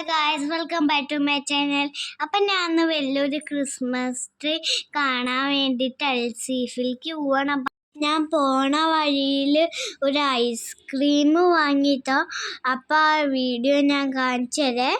Guys welcome back to my channel. അപ്പം ഞാൻ അന്ന് വലിയൊരു ക്രിസ്മസ് ട്രീ കാണാൻ വേണ്ടിയിട്ട് അൽസീഫിലേക്ക് പോവാണ്. ഞാൻ പോണ വഴിയിൽ ഒരു ഐസ്ക്രീം വാങ്ങിയിട്ടോ. അപ്പം ആ വീഡിയോ ഞാൻ കാണിച്ചതേ.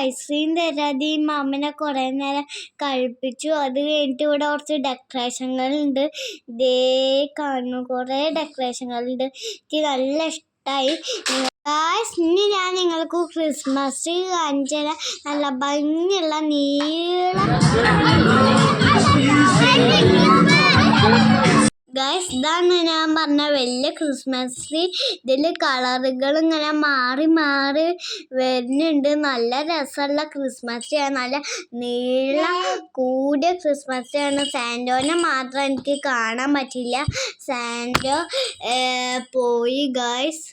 ഐസ്ക്രീം തരാതെ ഈ മാമനെ കുറേ നേരം കഴിപ്പിച്ചു. അത് കഴിഞ്ഞിട്ട് ഇവിടെ കുറച്ച് ഡെക്കറേഷനുകളുണ്ട്. ഇതേ കാണുന്നു, കുറേ ഡെക്കറേഷനുകളുണ്ട്. എനിക്ക് നല്ല ഇഷ്ടമായി. ഇനി ഞാൻ നിങ്ങൾക്ക് ക്രിസ്മസ് ട്രീ കാണിച്ചു തരാം. നല്ല ഭംഗിയുള്ള ഗൈസ്, ഇതാണ് ഞാൻ പറഞ്ഞ വലിയ ക്രിസ്മസ് ട്രീ. ഇതിൽ കളറുകൾ ഇങ്ങനെ മാറി മാറി വരുന്നുണ്ട്. നല്ല രസമുള്ള ക്രിസ്മസ് ട്രീ ആണ്. നല്ല നീളം കൂടിയ ക്രിസ്മസ് ട്രീ ആണ്. സാന്റോനെ മാത്രം എനിക്ക് കാണാൻ പറ്റില്ല. സാന്റോ പോയി ഗൈസ്.